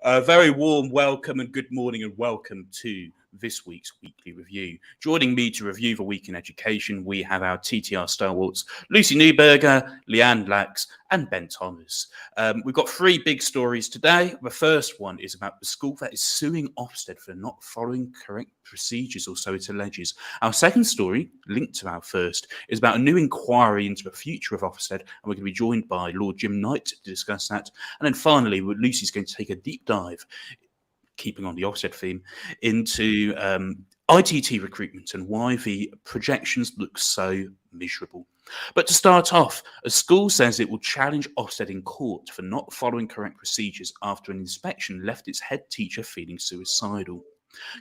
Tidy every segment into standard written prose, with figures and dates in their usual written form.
A very warm welcome and good morning and welcome to this week's weekly review. Joining me to review the week in education, we have our TTR stalwarts, Lucy Newberger, Leanne Lax and Ben Thomas. We've got three big stories today. The first one is about the school that is suing Ofsted for not following correct procedures, or so it alleges. Our second story, linked to our first, is about a new inquiry into the future of Ofsted, and we're going to be joined by Lord Jim Knight to discuss that. And then finally, Lucy's going to take a deep dive, keeping on the Ofsted theme, into ITT recruitment and why the projections look so miserable. But to start off, a school says it will challenge Ofsted in court for not following correct procedures after an inspection left its head teacher feeling suicidal.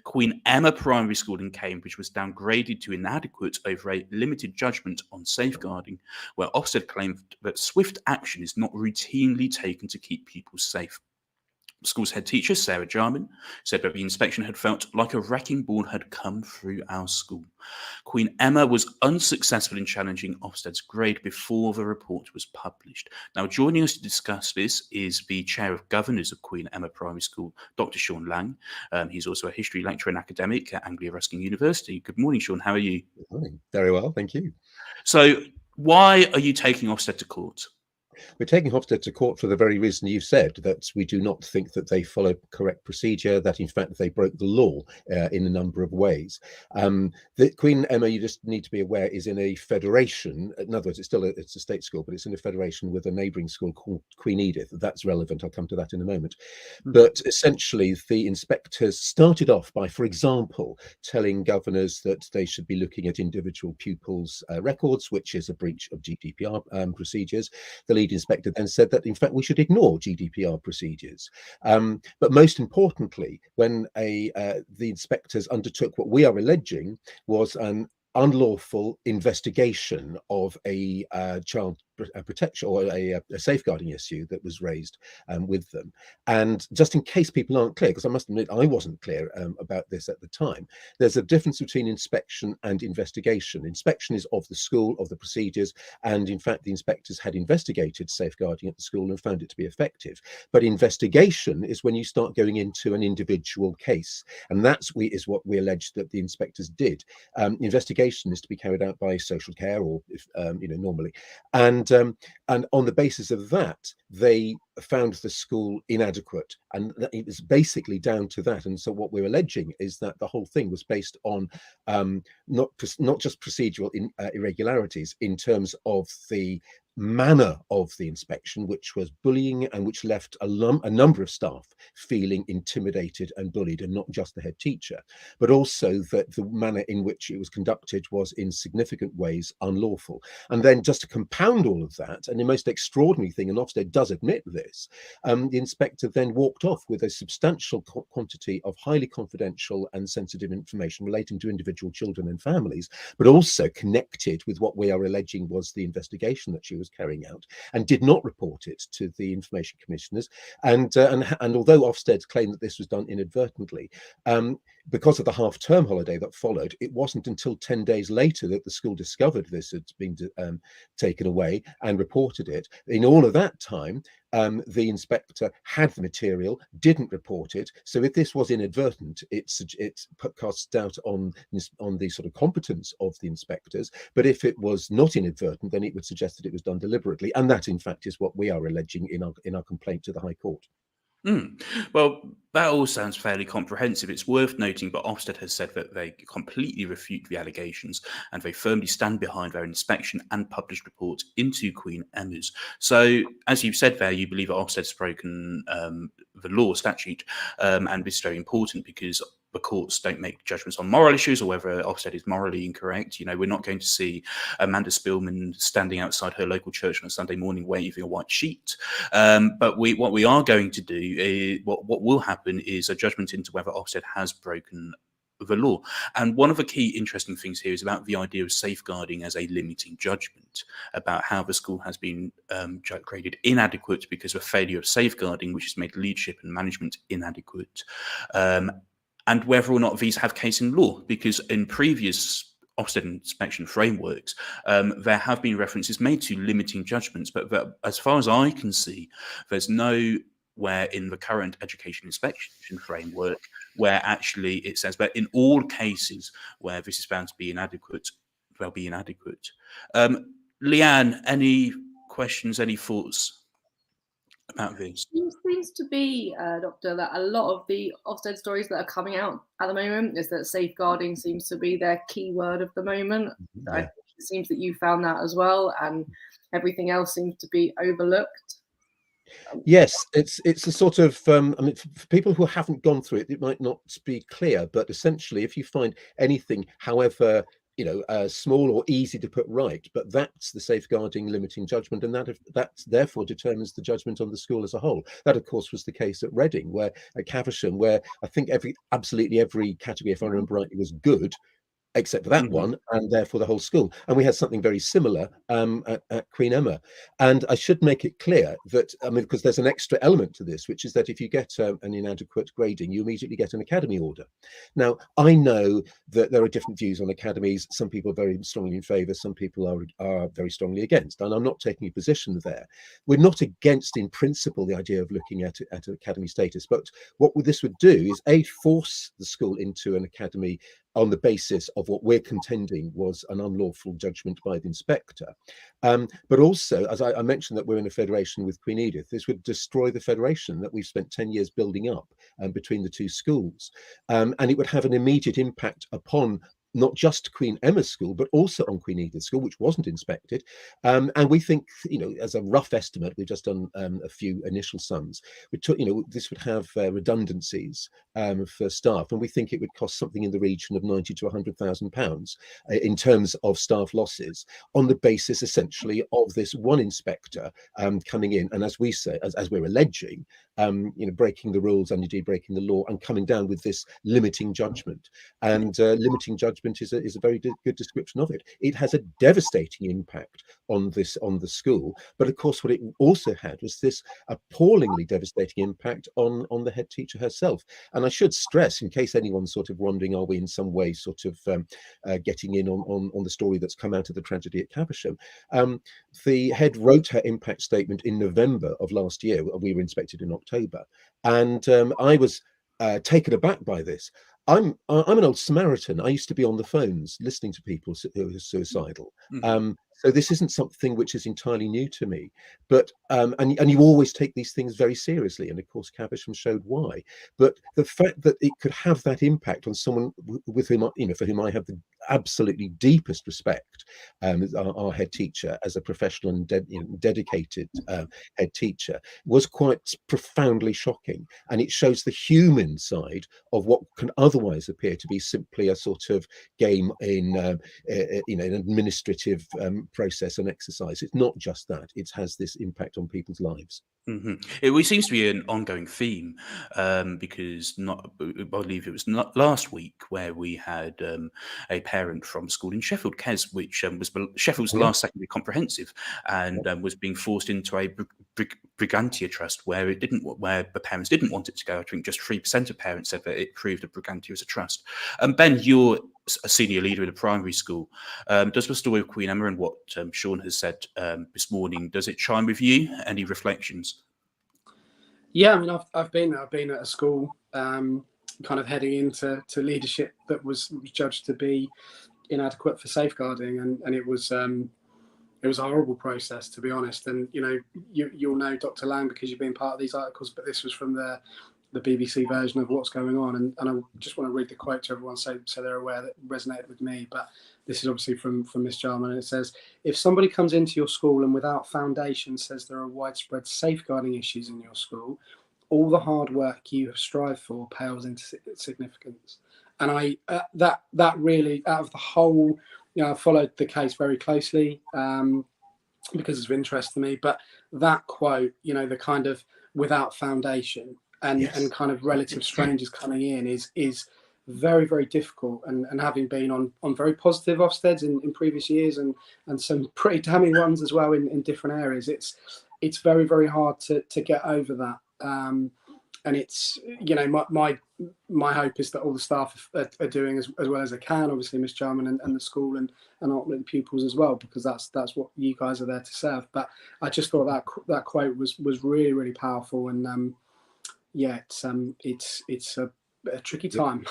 Queen Emma Primary School in Cambridge was downgraded to inadequate over a limited judgment on safeguarding, where Ofsted claimed that swift action is not routinely taken to keep people safe. The school's head teacher, Sarah Jarman, said that the inspection had felt like a wrecking ball had come through our school. Queen Emma was unsuccessful in challenging Ofsted's grade before the report was published. Now, joining us to discuss this is the Chair of Governors of Queen Emma Primary School, Dr. Sean Lang. He's also a history lecturer and academic at Anglia Ruskin University. Good morning, Sean. How are you? Good morning. Very well, thank you. So, why are you taking Ofsted to court? We're taking Ofsted to court for the very reason you've said, that we do not think that they follow correct procedure, that in fact they broke the law in a number of ways. The Queen Emma, you just need to be aware, is in a federation. In other words, it's a state school, but it's in a federation with a neighbouring school called Queen Edith. That's relevant. I'll come to that in a moment. But essentially, the inspectors started off by, for example, telling governors that they should be looking at individual pupils' records, which is a breach of GDPR procedures. The lead inspector then said that in fact we should ignore GDPR procedures. But most importantly, when the inspectors undertook what we are alleging was an unlawful investigation of a child protection or a safeguarding issue that was raised with them. And just in case people aren't clear, because I must admit I wasn't clear about this at the time, there's a difference between inspection and investigation. Inspection is of the school, of the procedures, and in fact the inspectors had investigated safeguarding at the school and found it to be effective. But investigation is when you start going into an individual case, and that's what we allege that the inspectors did. Investigation is to be carried out by social care, or normally, and on the basis of that, they found the school inadequate, and it was basically down to that. And so what we're alleging is that the whole thing was based on not just procedural irregularities in terms of the manner of the inspection, which was bullying and which left a number of staff feeling intimidated and bullied, and not just the head teacher, but also that the manner in which it was conducted was in significant ways unlawful. And then just to compound all of that, and the most extraordinary thing, and Ofsted does admit this, the inspector then walked off with a substantial quantity of highly confidential and sensitive information relating to individual children and families, but also connected with what we are alleging was the investigation that she was carrying out, and did not report it to the information commissioners. And although Ofsted claimed that this was done inadvertently, because of the half-term holiday that followed, it wasn't until 10 days later that the school discovered this had been taken away and reported it. In all of that time, the inspector had the material, didn't report it. So if this was inadvertent, it casts doubt on the sort of competence of the inspectors. But if it was not inadvertent, then it would suggest that it was done deliberately. And that, in fact, is what we are alleging in our complaint to the High Court. Well, that all sounds fairly comprehensive. It's worth noting, but Ofsted has said that they completely refute the allegations and they firmly stand behind their inspection and published report into Queen Emma's. So, as you've said there, you believe that Ofsted's broken the law statute, and this is very important because the courts don't make judgments on moral issues or whether Ofsted is morally incorrect. We're not going to see Amanda Spillman standing outside her local church on a Sunday morning waving a white sheet. But what we are going to do is, what will happen is a judgment into whether Ofsted has broken the law. And one of the key interesting things here is about the idea of safeguarding as a limiting judgment, about how the school has been graded inadequate because of failure of safeguarding, which has made leadership and management inadequate. And whether or not these have case in law, because in previous Ofsted inspection frameworks, there have been references made to limiting judgments, but as far as I can see, there's no where in the current education inspection framework, where actually it says that in all cases where this is found to be inadequate, they'll be inadequate. Leanne, any questions, any thoughts about this? Seems to be, Doctor, that a lot of the Ofsted stories that are coming out at the moment is that safeguarding seems to be their key word of the moment. Yeah. I think it seems that you found that as well, and everything else seems to be overlooked. Yes, it's a sort of I mean, for people who haven't gone through it, it might not be clear, but essentially, if you find anything, however, small or easy to put right, but that's the safeguarding limiting judgment, and that therefore determines the judgment on the school as a whole. That, of course, was the case at Reading, where at Caversham, where I think absolutely every category, if I remember rightly, was good, except for that one, and therefore the whole school. And we had something very similar at Queen Emma. And I should make it clear that, I mean, because there's an extra element to this, which is that if you get an inadequate grading, you immediately get an academy order. Now, I know that there are different views on academies. Some people are very strongly in favour, some people are very strongly against, and I'm not taking a position there. We're not against, in principle, the idea of looking at academy status, but what this would do is, force the school into an academy on the basis of what we're contending was an unlawful judgment by the inspector. But also, as I mentioned, that we're in a federation with Queen Edith, this would destroy the federation that we've spent 10 years building up between the two schools. And it would have an immediate impact upon not just Queen Emma's school, but also on Queen Edith's school, which wasn't inspected. And we think, as a rough estimate, we've just done a few initial sums. This would have redundancies for staff, and we think it would cost something in the region of £90,000 to £100,000 in terms of staff losses, on the basis essentially of this one inspector coming in, and as we say, as we're alleging, breaking the rules and indeed breaking the law, and coming down with this limiting judgment. And limiting judgment is a very good description of it. It has a devastating impact on the school, but of course what it also had was this appallingly devastating impact on the head teacher herself. And I should stress, in case anyone's sort of wondering, are we in some way sort of getting in on the story that's come out of the tragedy at Caversham, the head wrote her impact statement in November of last year. We were inspected in October, and I was taken aback by this. I'm an old Samaritan. I used to be on the phones listening to people who are suicidal. So this isn't something which is entirely new to me, but and you always take these things very seriously, and of course Caversham showed why. But the fact that it could have that impact on someone with whom for whom I have the absolutely deepest respect, our head teacher, as a professional and dedicated head teacher, was quite profoundly shocking, and it shows the human side of what can otherwise appear to be simply a sort of game in an administrative process and exercise. It's not just that; it has this impact on people's lives. It seems to be an ongoing theme, because I believe it was not last week where we had a parent from a school in Sheffield, Kes, which was Sheffield's last secondary comprehensive, and was being forced into a Brigantia trust where the parents didn't want it to go. I think just 3% of parents said that it proved that Brigantia was a trust. Ben, you're a senior leader in a primary school. Does the story of Queen Emma and what Sean has said this morning, does it chime with you? Any reflections? Yeah, I mean, I've been at a school kind of heading into leadership that was judged to be inadequate for safeguarding, and it was a horrible process, to be honest. And you'll know Dr. Lang because you've been part of these articles, but this was from the BBC version of what's going on, and I just want to read the quote to everyone so they're aware that it resonated with me. But this is obviously from Miss Jarman, and it says, if somebody comes into your school and without foundation says there are widespread safeguarding issues in your school, all the hard work you have strived for pales into significance. And I that really, out of the whole, I followed the case very closely because it's of interest to me, but that quote, the kind of without foundation and kind of relative strangers coming in is very, very difficult. And having been on very positive Ofsteds in previous years and some pretty damning ones as well in different areas, it's very, very hard to get over that. And it's, my hope is that all the staff are doing as well as they can, obviously Miss Jarman and the school and ultimately pupils as well, because that's what you guys are there to serve. But I just thought that quote was really, really powerful, and yeah, it's a tricky time.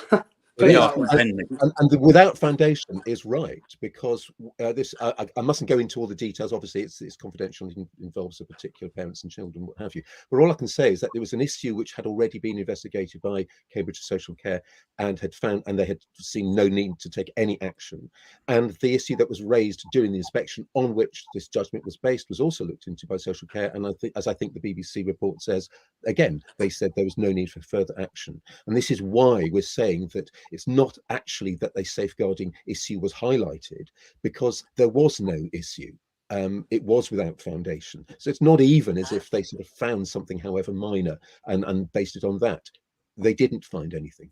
It Yeah, is. contending. And the without foundation is right, because this I mustn't go into all the details. Obviously, it's confidential and involves a particular parents and children, what have you. But all I can say is that there was an issue which had already been investigated by Cambridge Social Care and they had seen no need to take any action. And the issue that was raised during the inspection, on which this judgment was based, was also looked into by Social Care. And I think the BBC report says, again, they said there was no need for further action. And this is why we're saying that it's not actually that a safeguarding issue was highlighted, because there was no issue. It was without foundation. So it's not even as if they sort of found something, however minor, and based it on that. They didn't find anything.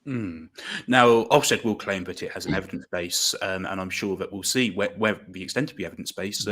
Now, Ofsted will claim that it has an evidence base, and I'm sure that we'll see where the extent of the evidence base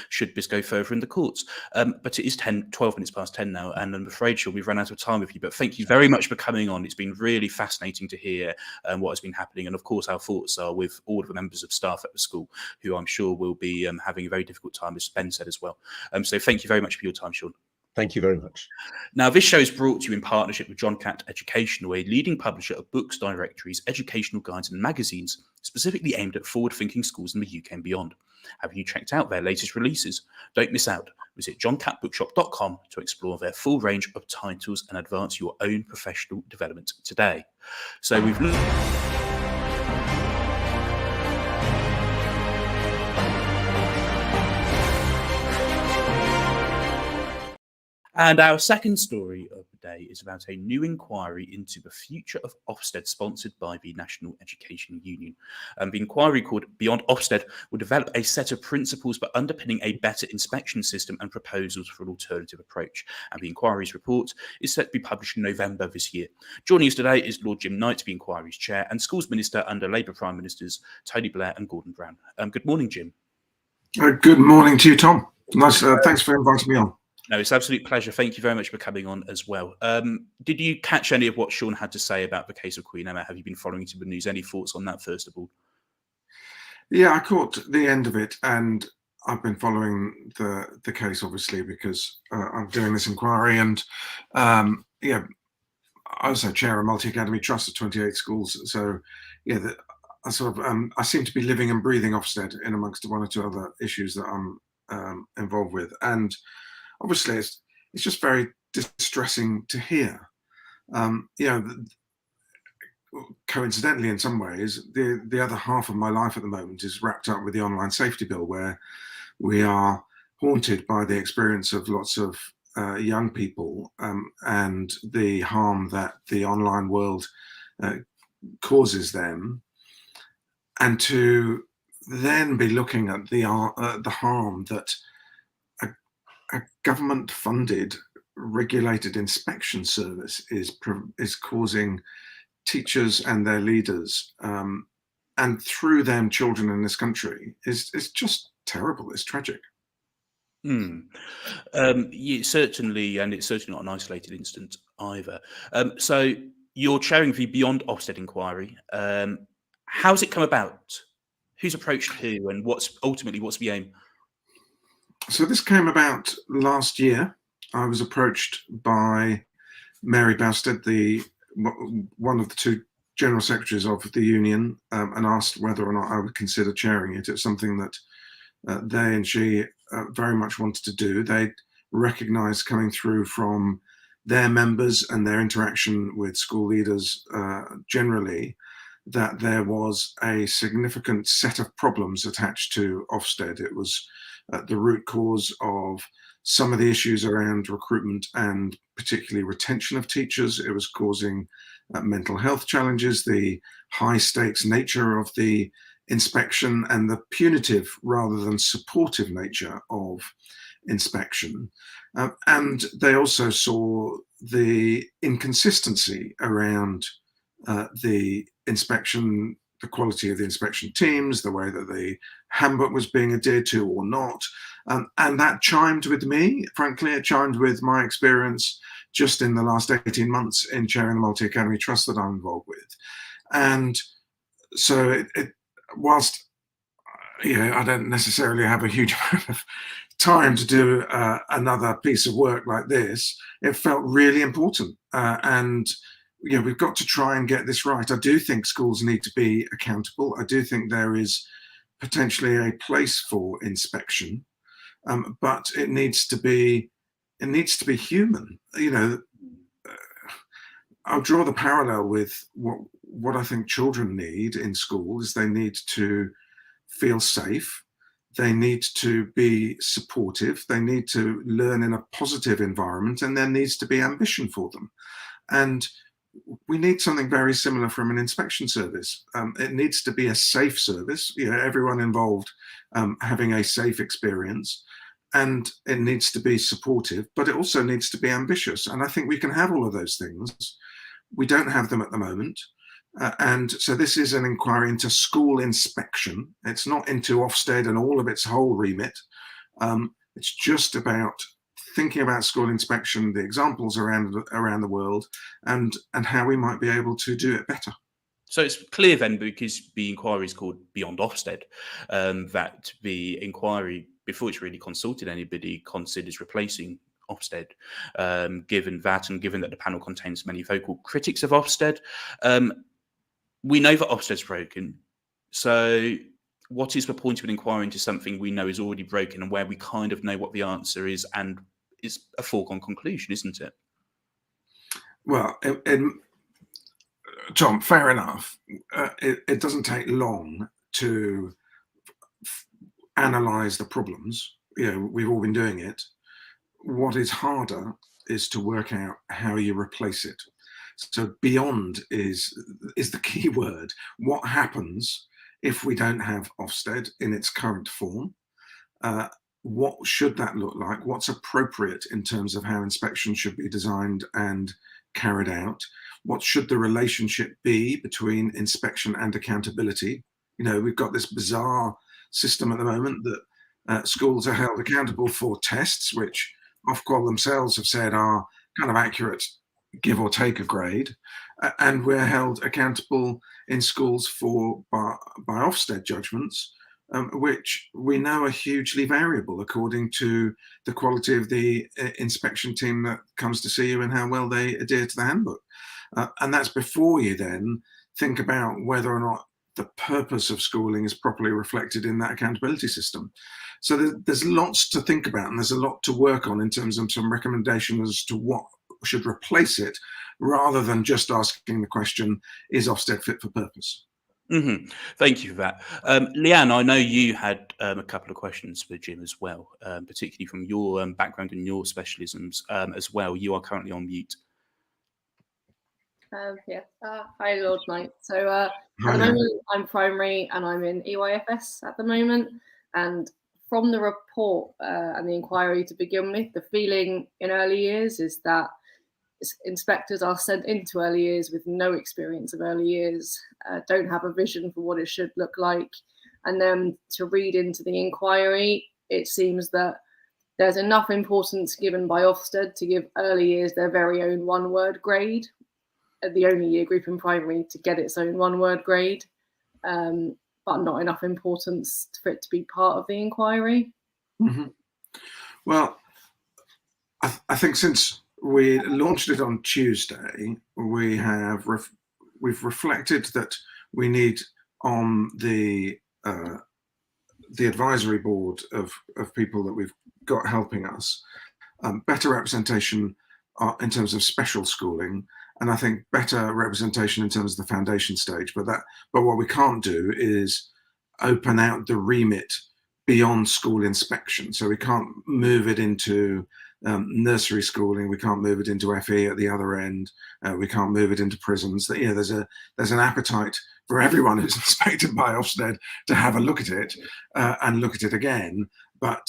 should this go further in the courts. But it is 12 minutes past 10 now, and I'm afraid, Sean, we've run out of time with you. But thank you very much for coming on. It's been really fascinating to hear what has been happening. And of course, our thoughts are with all of the members of staff at the school, who I'm sure will be having a very difficult time, as Ben said as well. So thank you very much for your time, Sean. Thank you very much. Now, this show is brought to you in partnership with John Catt Educational, a leading publisher of books, directories, educational guides and magazines, specifically aimed at forward-thinking schools in the UK and beyond. Have you checked out their latest releases? Don't miss out. Visit johncattbookshop.com to explore their full range of titles and advance your own professional development today. So we've And our second story of the day is about a new inquiry into the future of Ofsted, sponsored by the National Education Union. The inquiry, called Beyond Ofsted, will develop a set of principles for underpinning a better inspection system and proposals for an alternative approach. And the inquiry's report is set to be published in November this year. Joining us today is Lord Jim Knight, the inquiry's chair, and Schools Minister under Labour Prime Ministers Tony Blair and Gordon Brown. Good morning, Jim. Good morning to you, Tom. Nice. Thanks for inviting me on. No, it's an absolute pleasure. Thank you very much for coming on as well. Did you catch any of what Sean had to say about the case of Queen Emma? Have you been following it in the news? Any thoughts on that, first of all? Yeah, I caught the end of it, and I've been following the case, obviously, because I'm doing this inquiry. And yeah, I also chair a multi-academy trust of 28 schools. So yeah, I seem to be living and breathing Ofsted in amongst one or two other issues that I'm involved with. And obviously, it's just very distressing to hear. Coincidentally, in some ways, the other half of my life at the moment is wrapped up with the online safety bill, where we are haunted by the experience of lots of young people and the harm that the online world causes them, and to then be looking at the harm that a government-funded, regulated inspection service is causing teachers and their leaders, and through them, children in this country, is just terrible. It's tragic. Certainly, and it's certainly not an isolated instance either. So you're chairing the Beyond Ofsted inquiry. How's it come about? Who's approached who, and what's the aim? So this came about last year. I was approached by Mary Bowstead, one of the two general secretaries of the union, and asked whether or not I would consider chairing it. It's something that they and she very much wanted to do. They recognised, coming through from their members and their interaction with school leaders generally, that there was a significant set of problems attached to Ofsted. It was the root cause of some of the issues around recruitment and particularly retention of teachers. It was causing mental health challenges, the high stakes nature of the inspection, and the punitive rather than supportive nature of inspection. And they also saw the inconsistency around the inspection, the quality of the inspection teams, the way that the handbook was being adhered to or not. And that chimed with me, frankly. It chimed with my experience just in the last 18 months in chairing the multi-academy trust that I'm involved with. And so whilst I don't necessarily have a huge amount of time to do another piece of work like this. It felt really important, and we've got to try and get this right. I do think schools need to be accountable. I do think there is potentially a place for inspection, but it needs to be human. I'll draw the parallel with what I think children need in school is they need to feel safe. They need to be supportive. They need to learn in a positive environment, and there needs to be ambition for them. And we need something very similar from an inspection service. It needs to be a safe service, everyone involved having a safe experience, and it needs to be supportive, but it also needs to be ambitious. And I think we can have all of those things. We don't have them at the moment. And so this is an inquiry into school inspection. It's not into Ofsted and all of its whole remit. It's just about thinking about school inspection, the examples around the world, and how we might be able to do it better. So it's clear then, because the inquiry is called Beyond Ofsted, that the inquiry, before it's really consulted anybody, considers replacing Ofsted, given that, and given that the panel contains many vocal critics of Ofsted. We know that Ofsted's broken. So what is the point of an inquiry into something we know is already broken and where we kind of know what the answer is, and it's a foregone conclusion, isn't it? Well, Tom, fair enough. It doesn't take long to analyse the problems. We've all been doing it. What is harder is to work out how you replace it. So beyond is the key word. What happens if we don't have Ofsted in its current form? What should that look like? What's appropriate in terms of how inspection should be designed and carried out? What should the relationship be between inspection and accountability? We've got this bizarre system at the moment that schools are held accountable for tests, which Ofqual themselves have said are kind of accurate, give or take a grade, and we're held accountable in schools by Ofsted judgments, which we know are hugely variable according to the quality of the inspection team that comes to see you and how well they adhere to the handbook. And that's before you then think about whether or not the purpose of schooling is properly reflected in that accountability system. So there's lots to think about, and there's a lot to work on in terms of some recommendations as to what should replace it, rather than just asking the question, is Ofsted fit for purpose? Mm-hmm. Thank you for that. Leanne, I know you had a couple of questions for Jim as well, particularly from your background and your specialisms as well. You are currently on mute. Hi, Lord Knight. So at the moment, I'm primary and I'm in EYFS at the moment. And from the report and the inquiry to begin with, the feeling in early years is that inspectors are sent into early years with no experience of early years, don't have a vision for what it should look like. And then to read into the inquiry, it seems that there's enough importance given by Ofsted to give early years their very own one-word grade, the only year group in primary to get its own one-word grade, but not enough importance for it to be part of the inquiry. Mm-hmm. Well, I think since we launched it on Tuesday, we've reflected that we need on the advisory board of people that we've got helping us better representation in terms of special schooling, and I think better representation in terms of the foundation stage. But what we can't do is open out the remit beyond school inspection. So we can't move it into nursery schooling. We can't move it into FE at the other end. We can't move it into prisons. There's an appetite for everyone who's inspected by Ofsted to have a look at it and look at it again. But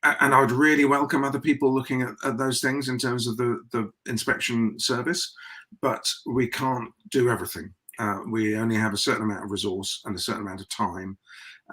and I would really welcome other people looking at those things in terms of the inspection service, but we can't do everything. We only have a certain amount of resource and a certain amount of time,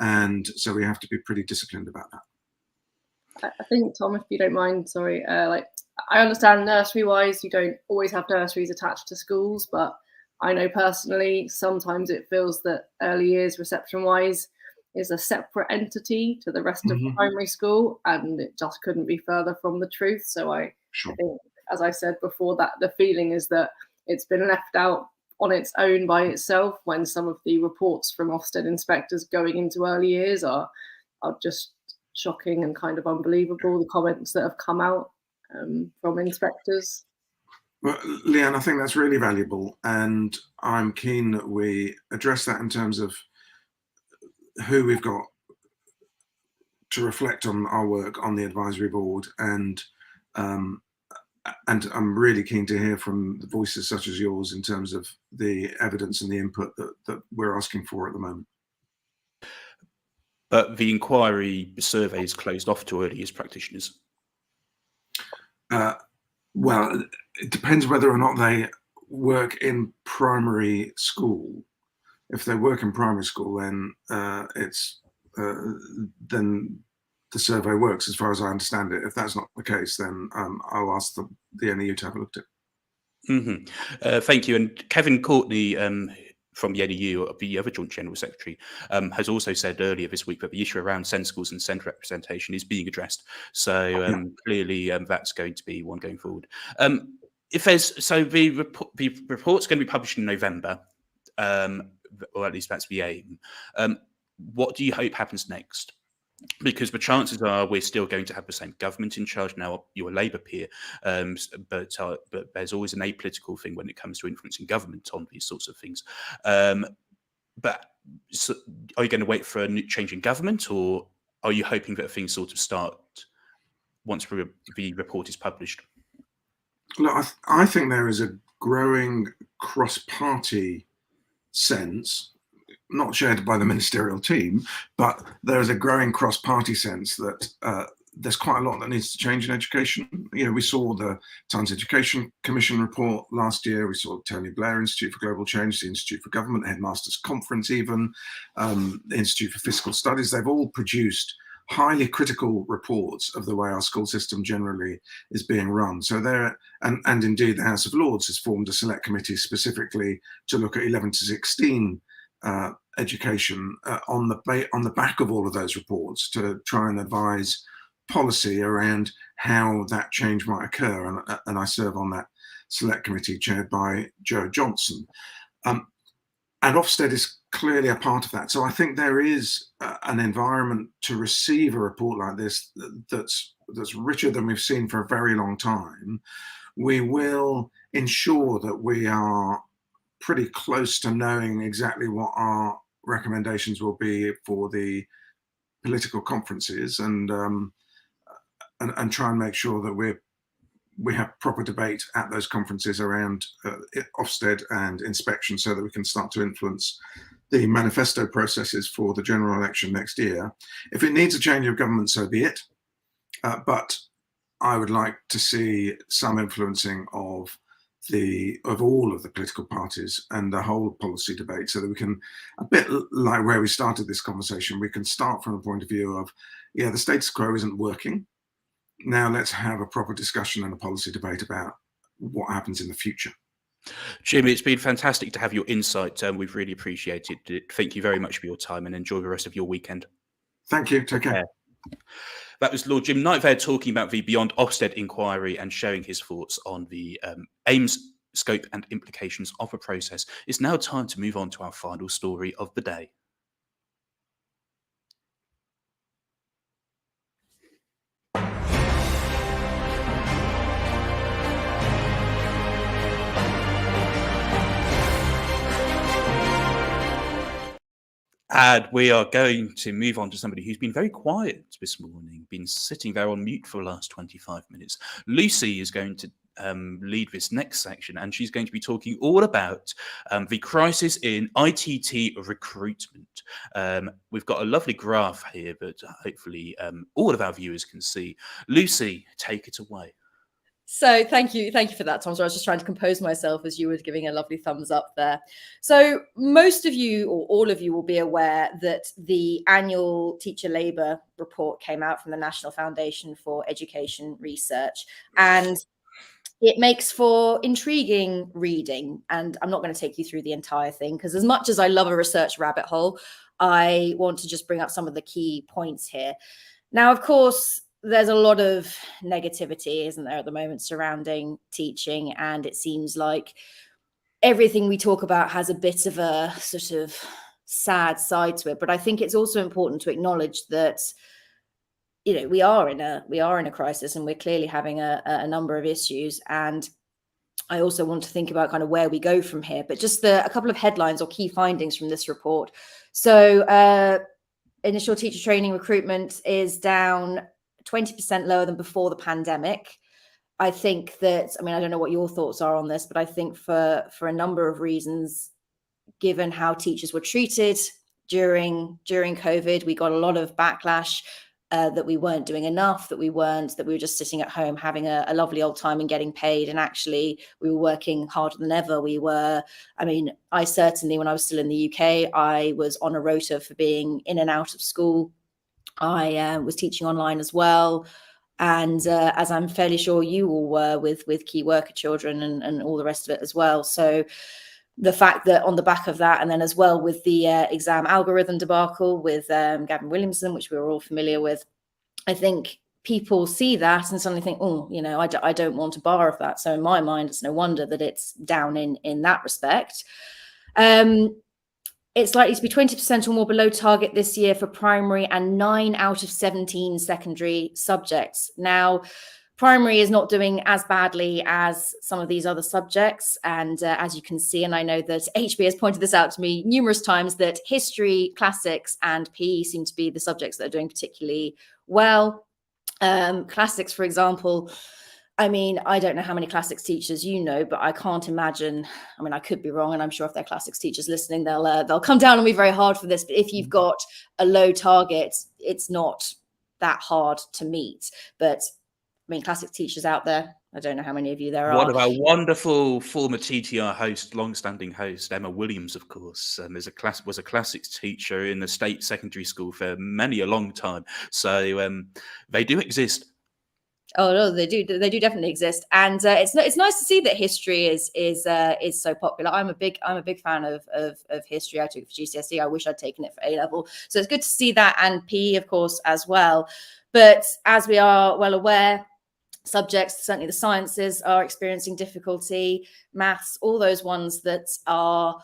and so we have to be pretty disciplined about that. I think, Tom, if you don't mind, sorry, I understand nursery-wise, you don't always have nurseries attached to schools, but I know personally, sometimes it feels that early years reception-wise is a separate entity to the rest of primary school, and it just couldn't be further from the truth. So I think, as I said before, that the feeling is that it's been left out on its own by itself, when some of the reports from Ofsted inspectors going into early years are just shocking and kind of unbelievable, the comments that have come out from inspectors. Well, Leanne, I think that's really valuable, and I'm keen that we address that in terms of who we've got to reflect on our work on the advisory board, and I'm really keen to hear from the voices such as yours in terms of the evidence and the input that we're asking for at the moment. But the inquiry survey is closed off to early years practitioners. Well, it depends whether or not they work in primary school. If they work in primary school, then then the survey works, as far as I understand it. If that's not the case, then I'll ask the NEU to have a look at it. Thank you. And Kevin Courtney from the NEU, the other Joint General Secretary, has also said earlier this week that the issue around SEND schools and SEND representation is being addressed. So clearly that's going to be one going forward. The report's going to be published in November, or at least that's the aim. What do you hope happens next? Because the chances are we're still going to have the same government in charge now, your Labour peer, but there's always an apolitical thing when it comes to influencing government on these sorts of things. But so, are you going to wait for a new change in government, or are you hoping that things sort of start once the report is published? Look, I think there is a growing cross-party sense, not shared by the ministerial team, but there is a growing cross-party sense that there's quite a lot that needs to change in education. You know, we saw the Times Education Commission report last year. We saw Tony Blair Institute for Global Change, the Institute for Government Headmasters Conference, even the Institute for Fiscal Studies. They've all produced highly critical reports of the way our school system generally is being run. So there, and indeed the House of Lords has formed a select committee specifically to look at 11 to 16 education on the back of all of those reports, to try and advise policy around how that change might occur. And I serve on that select committee chaired by Joe Johnson. And Ofsted is clearly a part of that. So I think there is an environment to receive a report like this that's richer than we've seen for a very long time. We will ensure that we are pretty close to knowing exactly what our recommendations will be for the political conferences, and try and make sure that we have proper debate at those conferences around Ofsted and inspection, so that we can start to influence the manifesto processes for the general election next year. If it needs a change of government, so be it. But I would like to see some influencing of all of the political parties and the whole policy debate, so that we can, a bit like where we started this conversation, we can start from a point of view of, yeah, the status quo isn't working. Now let's have a proper discussion and a policy debate about what happens in the future. Jimmy, it's been fantastic to have your insight. We've really appreciated it. Thank you very much for your time, and enjoy the rest of your weekend. Thank you. Take care. That was Lord Jim Knight there talking about the Beyond Ofsted inquiry and sharing his thoughts on the aims, scope and implications of the process. It's now time to move on to our final story of the day. And we are going to move on to somebody who's been very quiet this morning, been sitting there on mute for the last 25 minutes. Lucy is going to lead this next section, and she's going to be talking all about the crisis in ITT recruitment. We've got a lovely graph here that hopefully all of our viewers can see. Lucy, take it away. So thank you for that, Tom. So I was just trying to compose myself as you were giving a lovely thumbs up there. So most of you, or all of you, will be aware that the annual teacher labour report came out from the National Foundation for Education Research. And it makes for intriguing reading. And I'm not going to take you through the entire thing, because as much as I love a research rabbit hole, I want to just bring up some of the key points here. Now, of course, there's a lot of negativity, isn't there, at the moment surrounding teaching, and it seems like everything we talk about has a bit of a sort of sad side to it. But I think it's also important to acknowledge that, you know, we are in a crisis, and we're clearly having a number of issues. And I also want to think about kind of where we go from here. But just a couple of headlines or key findings from this report. So initial teacher training recruitment is down 20% lower than before the pandemic. I think that, I mean, I don't know what your thoughts are on this, but I think for a number of reasons, given how teachers were treated during COVID, we got a lot of backlash that we weren't doing enough, that we were just sitting at home having a lovely old time and getting paid. And actually we were working harder than ever. I certainly, when I was still in the UK, I was on a rota for being in and out of school. I was teaching online as well. And as I'm fairly sure you all were with key worker children and all the rest of it as well. So the fact that on the back of that, and then as well with the exam algorithm debacle with Gavin Williamson, which we were all familiar with, I think people see that and suddenly think, oh, you know, I don't want a bar of that. So in my mind, it's no wonder that it's down in that respect. It's likely to be 20% or more below target this year for primary and 9 out of 17 secondary subjects. Now, primary is not doing as badly as some of these other subjects. And as you can see, and I know that HB has pointed this out to me numerous times, that history, classics and PE seem to be the subjects that are doing particularly well. Classics, for example, I mean, I don't know how many classics teachers you know, but I can't imagine. I mean, I could be wrong, and I'm sure if they're classics teachers listening, they'll come down on me very hard for this. But if you've got a low target, it's not that hard to meet. But I mean, classics teachers out there, I don't know how many of you there are. One of our wonderful former TTR host, long-standing host, Emma Williams, of course, was a classics teacher in the state secondary school for many a long time. So they do exist. Oh no, they do definitely exist, and it's nice to see that history is so popular. I'm a big fan of history. I took it for GCSE. I wish I'd taken it for A level. So it's good to see that, and PE of course as well. But as we are well aware, subjects, certainly the sciences, are experiencing difficulty. Maths, all those ones that are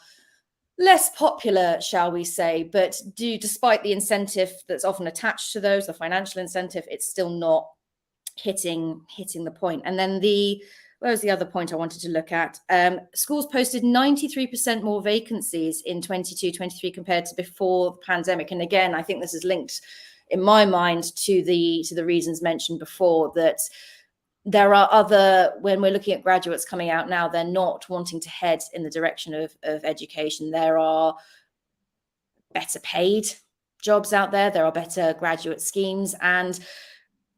less popular, shall we say, but despite the incentive that's often attached to those, the financial incentive, it's still not hitting the point. And then where was the other point I wanted to look at? Schools posted 93% more vacancies in 22-23 compared to before the pandemic. And again, I think this is linked in my mind to the reasons mentioned before, that there are when we're looking at graduates coming out now, they're not wanting to head in the direction of education. There are better paid jobs out there. There are better graduate schemes. And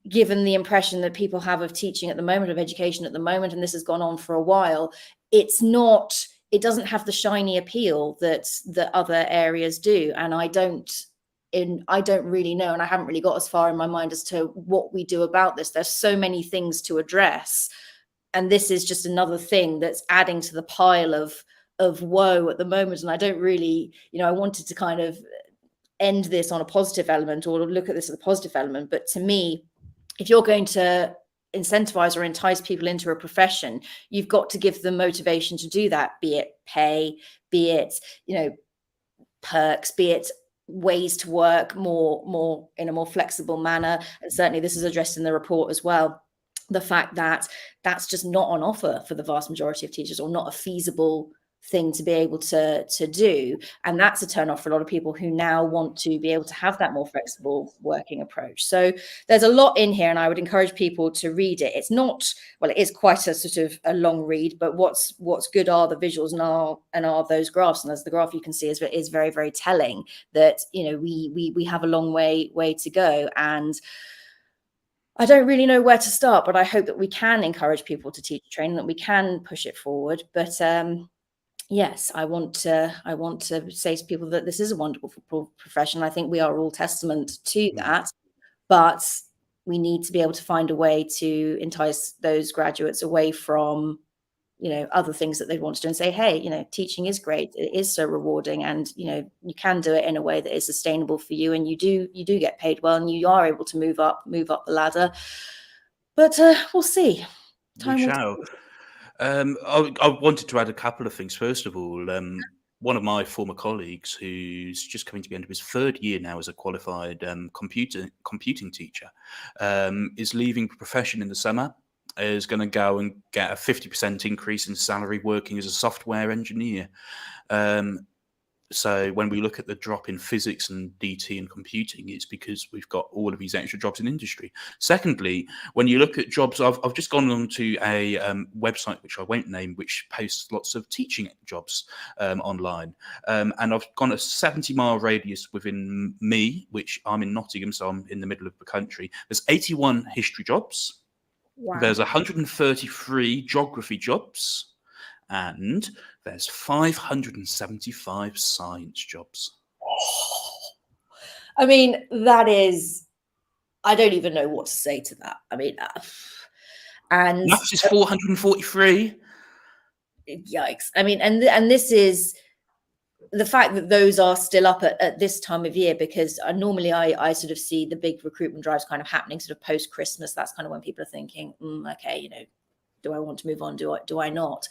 given the impression that people have of teaching at the moment, of education at the moment, and this has gone on for a while, it doesn't have the shiny appeal that other areas do. And I don't really know, and I haven't really got as far in my mind as to what we do about this. There's so many things to address, and this is just another thing that's adding to the pile of woe at the moment. And I don't really, I wanted to kind of end this on a positive element, or look at this as a positive element. But to me, if you're going to incentivize or entice people into a profession, you've got to give them motivation to do that, be it pay, be it, perks, be it ways to work more in a more flexible manner. And certainly this is addressed in the report as well. The fact that that's just not on offer for the vast majority of teachers, or not a feasible thing to be able to do. And that's a turn off for a lot of people who now want to be able to have that more flexible working approach. So there's a lot in here, and I would encourage people to read it. It's not, well, it is quite a sort of a long read, but what's good are the visuals and are those graphs. And as the graph you can see is very, very telling that, we have a long way to go. And I don't really know where to start, but I hope that we can encourage people to teach training, that we can push it forward. But yes, I want to say to people that this is a wonderful profession. I think we are all testament to that. But we need to be able to find a way to entice those graduates away from, you know, other things that they want to do, and say, hey, you know, teaching is great, it is so rewarding, and you know, you can do it in a way that is sustainable for you, and you do get paid well, and you are able to move up the ladder. But we'll see. We shall. I wanted to add a couple of things. First of all, one of my former colleagues, who's just coming to the end of his third year now as a qualified computing teacher, is leaving the profession in the summer, is going to go and get a 50% increase in salary working as a software engineer. So when we look at the drop in physics and DT and computing, it's because we've got all of these extra jobs in industry. Secondly, when you look at jobs, I've just gone on to a website, which I won't name, which posts lots of teaching jobs online. And I've gone a 70-mile radius within me, which I'm in Nottingham, so I'm in the middle of the country. There's 81 history jobs. Wow. There's 133 geography jobs. And there's 575 science jobs. I mean, that is, I don't even know what to say to that. I mean, and Maths is 443. Yikes. I mean, and this is the fact that those are still up at this time of year, because normally I sort of see the big recruitment drives kind of happening sort of post Christmas. That's kind of when people are thinking, okay, you know, do I want to move on? Do I not?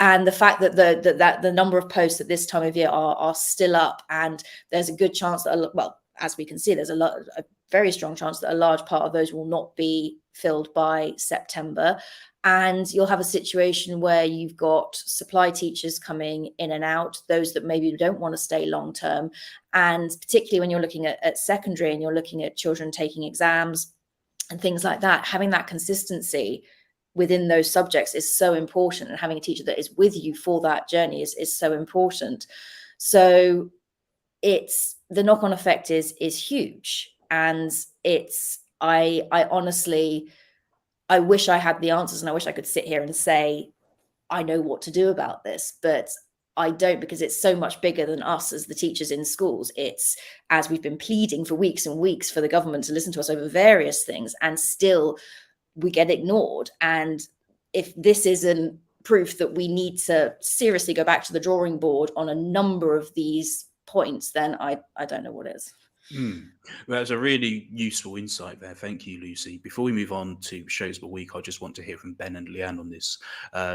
And the fact that the number of posts at this time of year are still up, and there's a good chance that, well, as we can see, there's a very strong chance that a large part of those will not be filled by September. And you'll have a situation where you've got supply teachers coming in and out, those that maybe don't want to stay long term. And particularly when you're looking at secondary and you're looking at children taking exams and things like that, having that consistency within those subjects is so important, and having a teacher that is with you for that journey is so important. So it's, the knock-on effect is huge, and it's, I honestly, I wish I had the answers, and I wish I could sit here and say I know what to do about this, but I don't, because it's so much bigger than us as the teachers in schools. It's, as we've been pleading for weeks and weeks for the government to listen to us over various things, and still we get ignored. And if this isn't proof that we need to seriously go back to the drawing board on a number of these points, then I don't know what is. Well, that's a really useful insight there. Thank you, Lucy. Before we move on to shows of the week, I just want to hear from Ben and Leanne on this,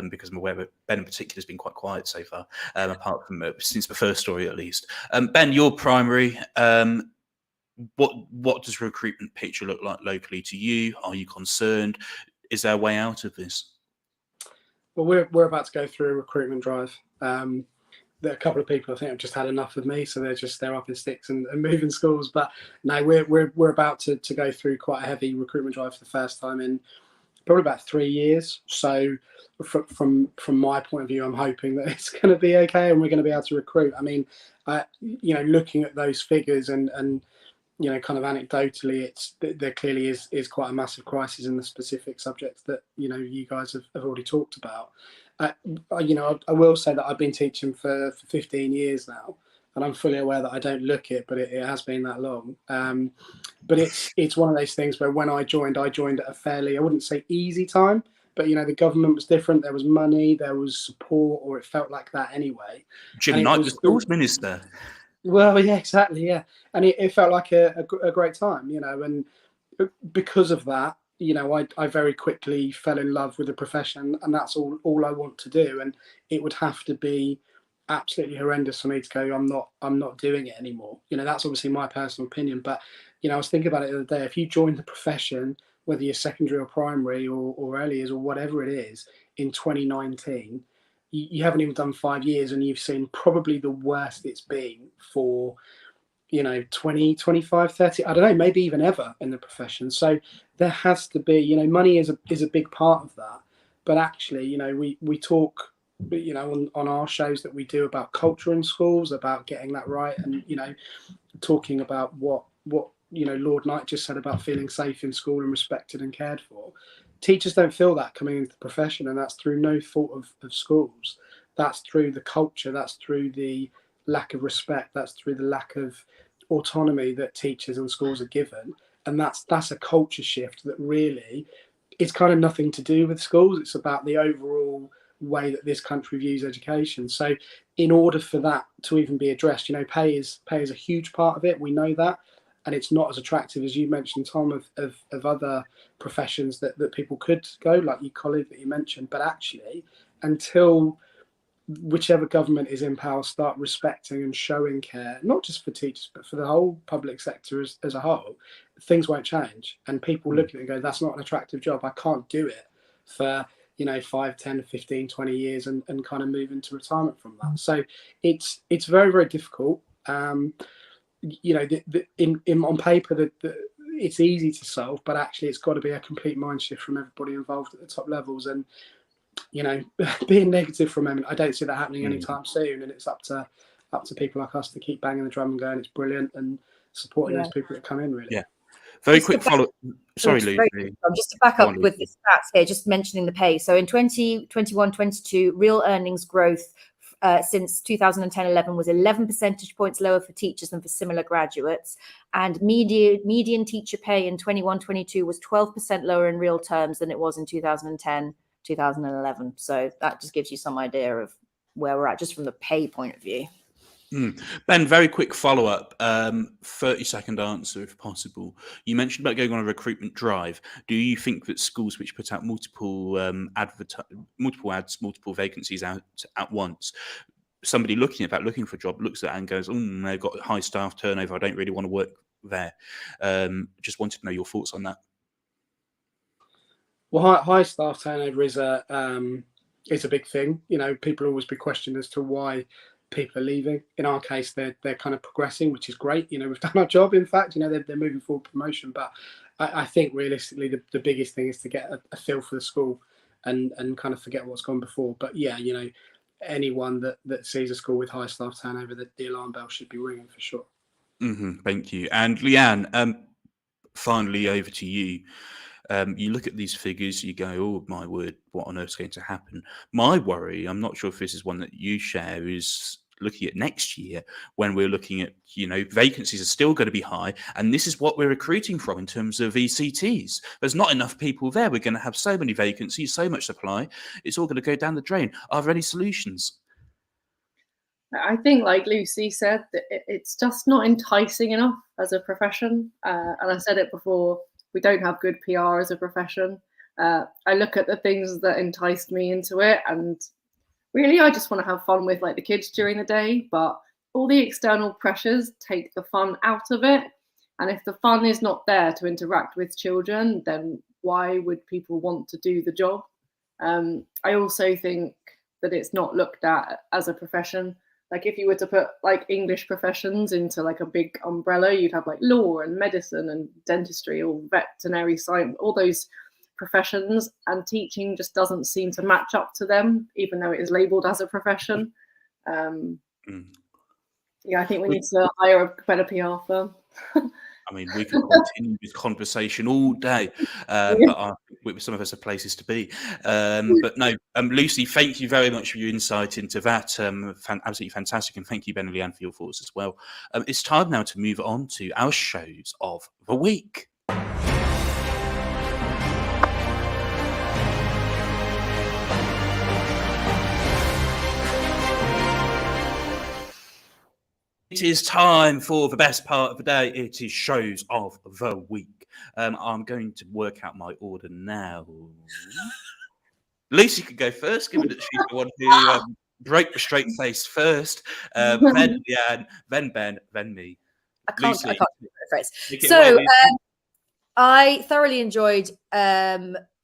because I'm aware that Ben in particular has been quite quiet so far, apart from since the first story at least. Ben, your primary, what does recruitment picture look like locally to you? Are you concerned? Is there a way out of this? Well, we're about to go through a recruitment drive. There are a couple of people I think have just had enough of me, so they're up in sticks and moving schools. But no, we're about to go through quite a heavy recruitment drive for the first time in probably about 3 years. So from my point of view, I'm hoping that it's going to be okay and we're going to be able to recruit. I mean, you know, looking at those figures and you know, kind of anecdotally, there clearly is quite a massive crisis in the specific subjects that, you know, you guys have already talked about. You know, I will say that I've been teaching for 15 years now, and I'm fully aware that I don't look it, but it has been that long. But it's one of those things where when I joined at a fairly, I wouldn't say easy time, but, you know, the government was different. There was money, there was support, or it felt like that anyway. Jim Knight was schools minister. Well, yeah, exactly, yeah. And it felt like a great time, you know, and because of that, you know, I very quickly fell in love with the profession, and that's all I want to do. And it would have to be absolutely horrendous for me to go, I'm not doing it anymore. You know, that's obviously my personal opinion. But, you know, I was thinking about it the other day. If you join the profession, whether you're secondary or primary or early years or whatever it is, in 2019, you haven't even done 5 years, and you've seen probably the worst it's been for, you know, 20, 25, 30, I don't know, maybe even ever in the profession. So there has to be, you know, money is a big part of that. But actually, you know, we talk, you know, on our shows that we do about culture in schools, about getting that right, and, you know, talking about what you know, Lord Knight just said about feeling safe in school and respected and cared for. Teachers don't feel that coming into the profession, and that's through no fault of schools. That's through the culture, that's through the lack of respect, that's through the lack of autonomy that teachers and schools are given. and that's a culture shift that really, it's kind of nothing to do with schools. It's about the overall way that this country views education. So in order for that to even be addressed, pay is a huge part of it. We know that. And it's not as attractive as you mentioned, Tom, of other professions that people could go, like your colleague that you mentioned. But actually, until whichever government is in power start respecting and showing care, not just for teachers, but for the whole public sector as a whole, things won't change. And people look at it and go, that's not an attractive job. I can't do it for 5, 10, 15, 20 years and kind of move into retirement from that. So it's very, very difficult. On paper, it's easy to solve, but actually it's got to be a complete mind shift from everybody involved at the top levels. And being negative for a moment, I don't see that happening anytime soon. And it's up to people like us to keep banging the drum and going, it's brilliant, and supporting those people that come in, really. Yeah. Very quick follow. Sorry, Lucy. Just to back up with the stats here, just mentioning the pay. So in 2021-22, real earnings growth since 2010-11 was 11 percentage points lower for teachers than for similar graduates, and median teacher pay in 21-22 was 12% lower in real terms than it was in 2010-2011. So that just gives you some idea of where we're at just from the pay point of view. Ben, very quick follow-up, 30-second answer if possible. You mentioned about going on a recruitment drive. Do you think that schools which put out multiple vacancies out at once, somebody looking for a job looks at that and goes, they've got high staff turnover, I don't really want to work there. Just wanted to know your thoughts on that. Well, high staff turnover is a big thing. People always be questioned as to why people are leaving. In our case, they're kind of progressing, which is great. We've done our job. In fact, they're moving forward promotion. But I think realistically, the biggest thing is to get a feel for the school and kind of forget what's gone before. But yeah, anyone that sees a school with high staff turnover, the alarm bell should be ringing for sure. Thank you. And Leanne, finally over to you. You look at these figures, you go, oh my word, what on earth is going to happen? My worry, I'm not sure if this is one that you share, is looking at next year when we're looking at, vacancies are still going to be high. And this is what we're recruiting from in terms of ECTs. There's not enough people there. We're going to have so many vacancies, so much supply. It's all going to go down the drain. Are there any solutions? I think, like Lucy said, it's just not enticing enough as a profession. And I said it before, we don't have good PR as a profession. I look at the things that enticed me into it, and really I just want to have fun with the kids during the day, but all the external pressures take the fun out of it. And if the fun is not there to interact with children, then why would people want to do the job? I also think that it's not looked at as a profession. If you were to put English professions into a big umbrella, you'd have law and medicine and dentistry or veterinary science, all those professions, and teaching just doesn't seem to match up to them, even though it is labelled as a profession. Yeah, I think we need to hire a better PR firm. I mean, we can continue this conversation all day, but some of us have places to be. But no, Lucy, thank you very much for your insight into that. Absolutely fantastic. And thank you, Ben and Leanne, for your thoughts as well. It's time now to move on to our shows of the week. It is time for the best part of the day. It is shows of the week. I'm going to work out my order now. Lucy could go first, given that she's the one who broke the straight face first. Then Leanne, then Ben, then me. I can't do the phrase. So I thoroughly enjoyed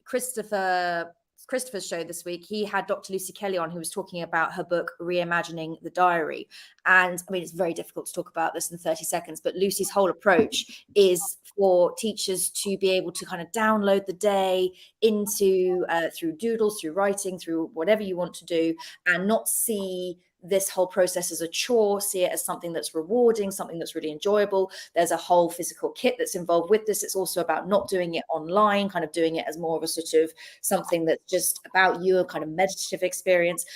Christopher's show this week. He had Dr. Lucy Kelly on, who was talking about her book, Reimagining the Diary. And I mean, it's very difficult to talk about this in 30 seconds, but Lucy's whole approach is for teachers to be able to kind of download the day into through doodles, through writing, through whatever you want to do, and not see this whole process as a chore, see it as something that's rewarding, something that's really enjoyable. There's a whole physical kit that's involved with this. It's also about not doing it online, kind of doing it as more of a sort of something that's just about you, a kind of meditative experience.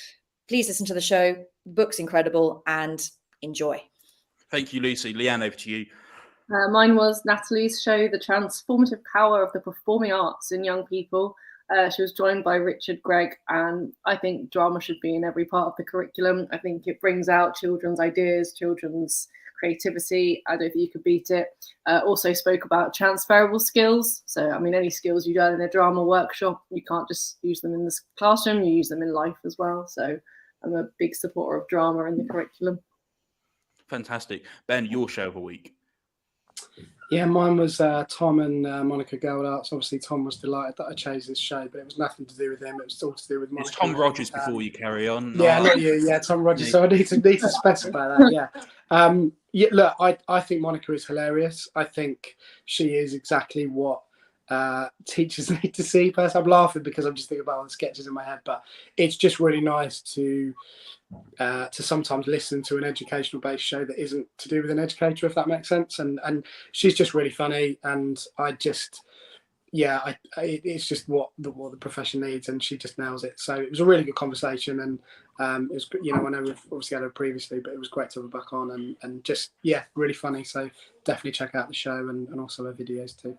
Please listen to the show. The book's incredible, and enjoy. Thank you, Lucy. Leanne, over to you. Mine was Natalie's show, The Transformative Power of the Performing Arts in Young People. She was joined by Richard Gregg, and I think drama should be in every part of the curriculum. I think it brings out children's ideas, children's creativity. I don't think you could beat it. Also spoke about transferable skills. So, I mean, any skills you learn in a drama workshop, you can't just use them in the classroom, you use them in life as well. So I'm a big supporter of drama in the curriculum. Fantastic. Ben, your show of the week. Yeah, mine was Tom and Monica Geldarts. Obviously, Tom was delighted that I chose this show, but it was nothing to do with him. It was all to do with Monica. It's Tom Rogers before you carry on. Yeah, not you. Yeah, Tom Rogers. So I need to specify that. Yeah. Yeah. Look, I think Monica is hilarious. I think she is exactly what teachers need to see. First, I'm laughing because I'm just thinking about all the sketches in my head, but it's just really nice to sometimes listen to an educational based show that isn't to do with an educator, if that makes sense. And she's just really funny, and it's just what the profession needs, and she just nails it. So it was a really good conversation, and it was, I know we've obviously had her previously, but it was great to have her back on, and just really funny. So definitely check out the show and also her videos too.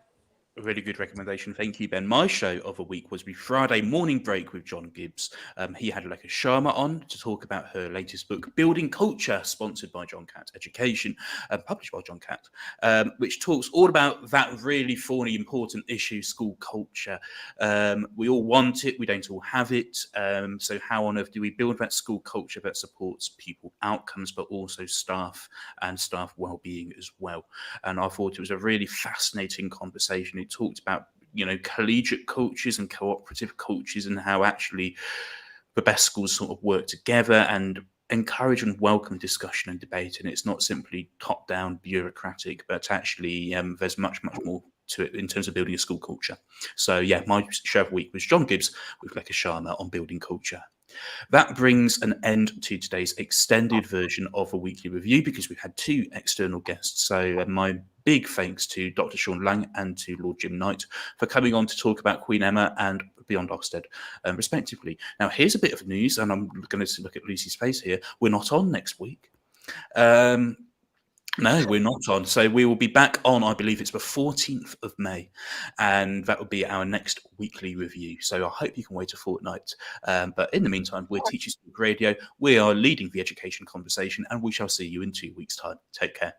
A really good recommendation. Thank you, Ben. My show of the week was the Friday Morning Break with John Gibbs. He had Lekka Sharma on to talk about her latest book, Building Culture, sponsored by John Catt Education, published by John Catt, which talks all about that really thorny, important issue, school culture. We all want it. We don't all have it. So how on earth do we build that school culture that supports pupil outcomes, but also staff and staff well-being as well? And I thought it was a really fascinating conversation. It talked about, collegiate coaches and cooperative coaches and how actually the best schools sort of work together and encourage and welcome discussion and debate. And it's not simply top-down bureaucratic, but actually there's much, much more to it in terms of building a school culture. So yeah, my show of the week was John Gibbs with Lekka Sharma on building culture. That brings an end to today's extended version of a weekly review because we've had two external guests. So my big thanks to Dr. Sean Lang and to Lord Jim Knight for coming on to talk about Queen Emma and Beyond Ofsted, respectively. Now, here's a bit of news, and I'm going to look at Lucy's face here. We're not on next week. No, we're not on. So we will be back on, I believe it's the 14th of May, and that will be our next weekly review. So I hope you can wait a fortnight. But in the meantime, we're Teachers Speak Radio. We are leading the education conversation, and we shall see you in 2 weeks' time. Take care.